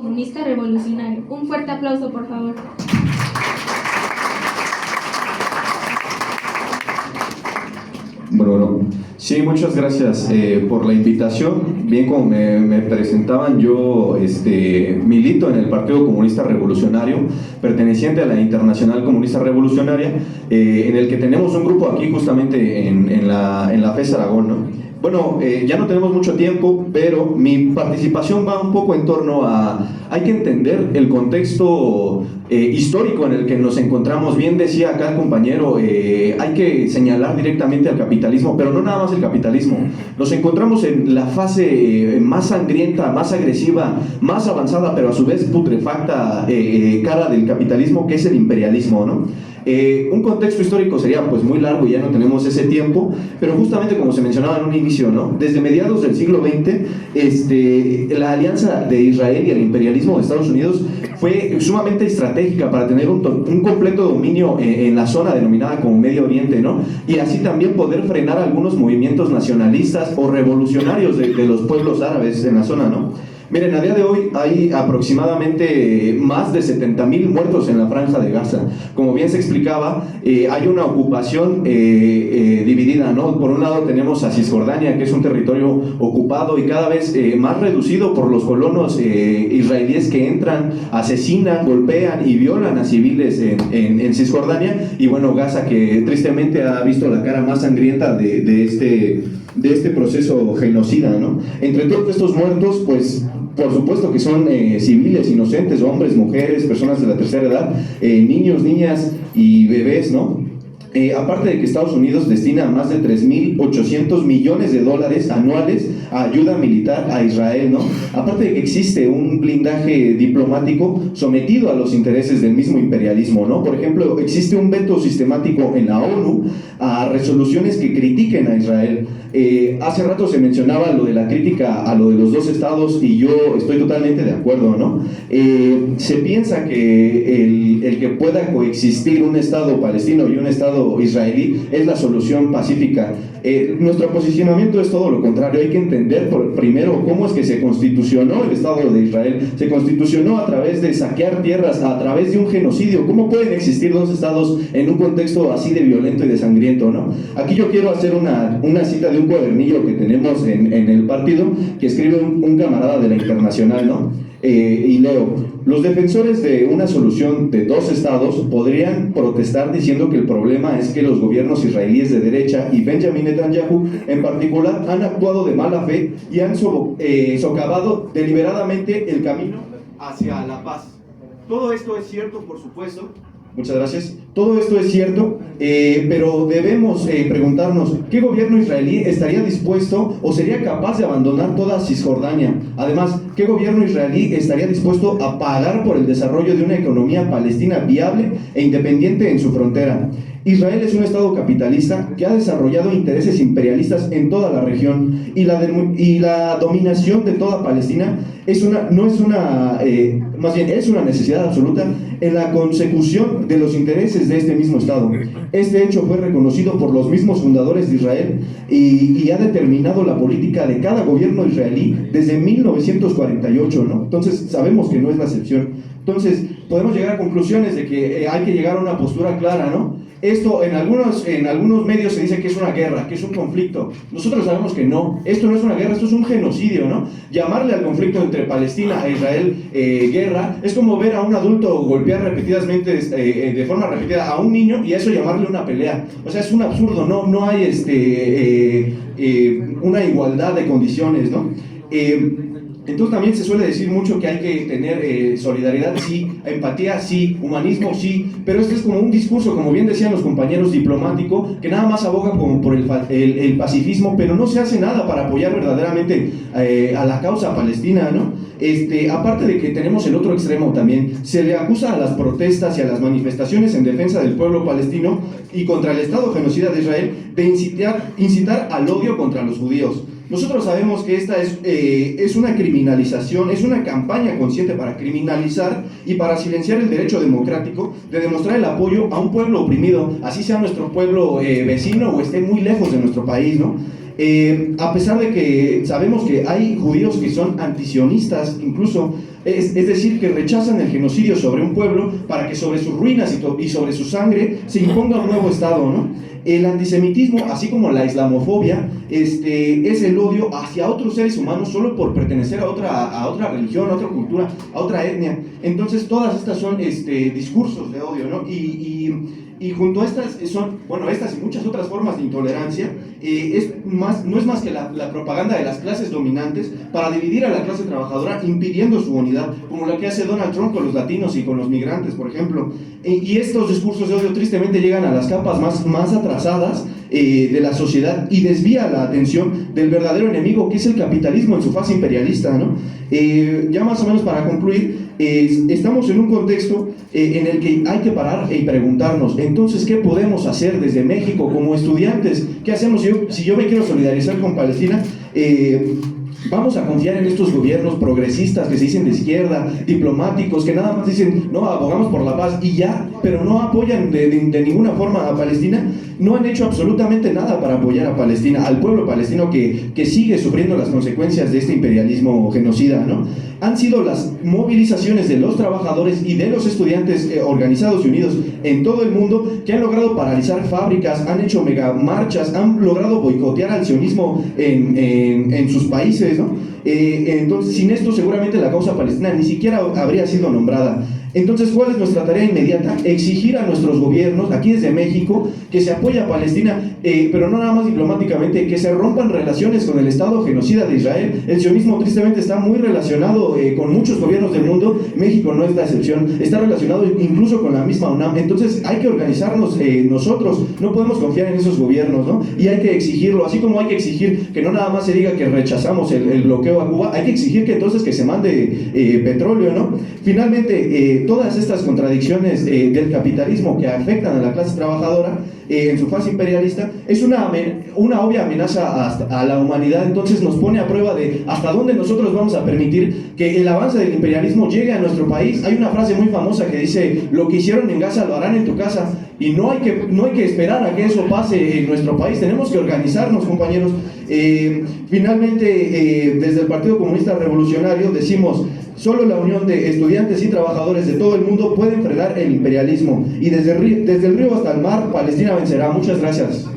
Comunista Revolucionario. Un fuerte aplauso, por favor. Bueno, sí, muchas gracias por la invitación. Bien, como me presentaban, yo milito en el Partido Comunista Revolucionario, perteneciente a la Internacional Comunista Revolucionaria, en el que tenemos un grupo aquí justamente en la FES Aragón, ¿no? Bueno, ya no tenemos mucho tiempo, pero mi participación va un poco en torno a... Hay que entender el contexto histórico en el que nos encontramos. Bien decía acá el compañero, hay que señalar directamente al capitalismo, pero no nada más el capitalismo. Nos encontramos en la fase más sangrienta, más agresiva, más avanzada, pero a su vez putrefacta cara del capitalismo, que es el imperialismo, ¿no? Un contexto histórico sería pues muy largo y ya no tenemos ese tiempo, pero justamente como se mencionaba en un inicio, ¿no? Desde mediados del siglo XX, la alianza de Israel y el imperialismo de Estados Unidos fue sumamente estratégica para tener un completo dominio en la zona denominada como Medio Oriente, ¿no? Y así también poder frenar algunos movimientos nacionalistas o revolucionarios de los pueblos árabes en la zona, ¿no? Miren, a día de hoy hay aproximadamente más de 70,000 muertos en la Franja de Gaza. Como bien se explicaba, hay una ocupación dividida, ¿no? Por un lado tenemos a Cisjordania, que es un territorio ocupado y cada vez más reducido por los colonos israelíes que entran, asesinan, golpean y violan a civiles en Cisjordania. Y bueno, Gaza, que tristemente ha visto la cara más sangrienta de este proceso genocida, ¿no? Entre todos estos muertos, pues por supuesto que son civiles, inocentes, hombres, mujeres, personas de la tercera edad, niños, niñas y bebés, ¿no? Aparte de que Estados Unidos destina más de 3.800 millones de dólares anuales a ayuda militar a Israel, ¿no? Aparte de que existe un blindaje diplomático sometido a los intereses del mismo imperialismo, ¿no? Por ejemplo, existe un veto sistemático en la ONU a resoluciones que critiquen a Israel. Hace rato se mencionaba lo de la crítica a lo de los dos estados y yo estoy totalmente de acuerdo, ¿no? Se piensa que el que pueda coexistir un estado palestino y un estado israelí es la solución pacífica. Nuestro posicionamiento es todo lo contrario. Hay que entender primero cómo es que se constitucionó el Estado de Israel. Se constitucionó a través de saquear tierras, a través de un genocidio. ¿Cómo pueden existir dos estados en un contexto así de violento y de sangriento, ¿no? Aquí yo quiero hacer una cita de un cuadernillo que tenemos en el partido, que escribe un camarada de la Internacional, ¿no? Y leo: los defensores de una solución de dos estados podrían protestar diciendo que el problema es que los gobiernos israelíes de derecha y Benjamin Netanyahu en particular han actuado de mala fe y han socavado deliberadamente el camino hacia la paz. Todo esto es cierto, por supuesto. Muchas gracias. Todo esto es cierto, pero debemos preguntarnos, ¿qué gobierno israelí estaría dispuesto o sería capaz de abandonar toda Cisjordania? Además, ¿qué gobierno israelí estaría dispuesto a pagar por el desarrollo de una economía palestina viable e independiente en su frontera? Israel es un estado capitalista que ha desarrollado intereses imperialistas en toda la región y la dominación de toda Palestina es una necesidad absoluta en la consecución de los intereses de este mismo estado. Este hecho fue reconocido por los mismos fundadores de Israel y ha determinado la política de cada gobierno israelí desde 1948, ¿no? Entonces sabemos que no es la excepción. Entonces podemos llegar a conclusiones de que hay que llegar a una postura clara, ¿no? Esto en algunos medios se dice que es una guerra, que es un conflicto. Nosotros sabemos que no, esto no es una guerra, esto es un genocidio, ¿no? Llamarle al conflicto entre Palestina e Israel guerra es como ver a un adulto golpear repetidamente, de forma repetida a un niño y a eso llamarle una pelea. O sea, es un absurdo, no hay una igualdad de condiciones, ¿no? Entonces también se suele decir mucho que hay que tener solidaridad, sí, empatía, sí, humanismo, sí, pero este es como un discurso, como bien decían los compañeros, diplomático, que nada más aboga como por el pacifismo, pero no se hace nada para apoyar verdaderamente a la causa palestina, ¿no? Aparte de que tenemos el otro extremo también, se le acusa a las protestas y a las manifestaciones en defensa del pueblo palestino y contra el Estado genocida de Israel de incitar al odio contra los judíos. Nosotros sabemos que esta es una criminalización, es una campaña consciente para criminalizar y para silenciar el derecho democrático de demostrar el apoyo a un pueblo oprimido, así sea nuestro pueblo vecino o esté muy lejos de nuestro país, ¿no? A pesar de que sabemos que hay judíos que son antisionistas, incluso Es decir, que rechazan el genocidio sobre un pueblo para que sobre sus ruinas y sobre su sangre se imponga un nuevo Estado, ¿no? El antisemitismo, así como la islamofobia, es el odio hacia otros seres humanos solo por pertenecer a otra religión, a otra cultura, a otra etnia. Entonces, todas estas son discursos de odio, ¿no? Y junto a estas son, bueno, estas y muchas otras formas de intolerancia, no es más que la propaganda de las clases dominantes para dividir a la clase trabajadora, impidiendo su unidad, como la que hace Donald Trump con los latinos y con los migrantes, por ejemplo. Y estos discursos de odio tristemente llegan a las capas más atrasadas de la sociedad y desvía la atención del verdadero enemigo, que es el capitalismo en su fase imperialista, ¿no? Ya más o menos para concluir, estamos en un contexto en el que hay que parar y preguntarnos, entonces, ¿qué podemos hacer desde México como estudiantes? ¿Qué hacemos si yo me quiero solidarizar con Palestina? Vamos a confiar en estos gobiernos progresistas que se dicen de izquierda, diplomáticos, que nada más dicen, no, abogamos por la paz y ya, pero no apoyan de ninguna forma a Palestina. No han hecho absolutamente nada para apoyar a Palestina, al pueblo palestino que sigue sufriendo las consecuencias de este imperialismo genocida, ¿no? Han sido las movilizaciones de los trabajadores y de los estudiantes organizados y unidos en todo el mundo que han logrado paralizar fábricas, han hecho megamarchas, han logrado boicotear al sionismo en sus países, ¿no? Entonces, sin esto seguramente la causa palestina ni siquiera habría sido nombrada. Entonces, ¿cuál es nuestra tarea inmediata? Exigir a nuestros gobiernos, aquí desde México, que se apoye a Palestina, pero no nada más diplomáticamente, que se rompan relaciones con el Estado genocida de Israel. El sionismo tristemente está muy relacionado con muchos gobiernos del mundo, México no es la excepción, está relacionado incluso con la misma UNAM. Entonces hay que organizarnos nosotros, no podemos confiar en esos gobiernos, ¿no? Y hay que exigirlo, así como hay que exigir que no nada más se diga que rechazamos el bloqueo a Cuba, hay que exigir que entonces que se mande petróleo, ¿no? Finalmente, todas estas contradicciones del capitalismo que afectan a la clase trabajadora en su fase imperialista es una obvia amenaza a la humanidad. Entonces nos pone a prueba de hasta dónde nosotros vamos a permitir que el avance del imperialismo llegue a nuestro país. Hay una frase muy famosa que dice, lo que hicieron en Gaza lo harán en tu casa, y no hay que esperar a que eso pase en nuestro país, tenemos que organizarnos, compañeros. Finalmente, desde el Partido Comunista Revolucionario decimos, solo la unión de estudiantes y trabajadores de todo el mundo pueden frenar el imperialismo, y desde el río hasta el mar, Palestina vencerá. Muchas gracias.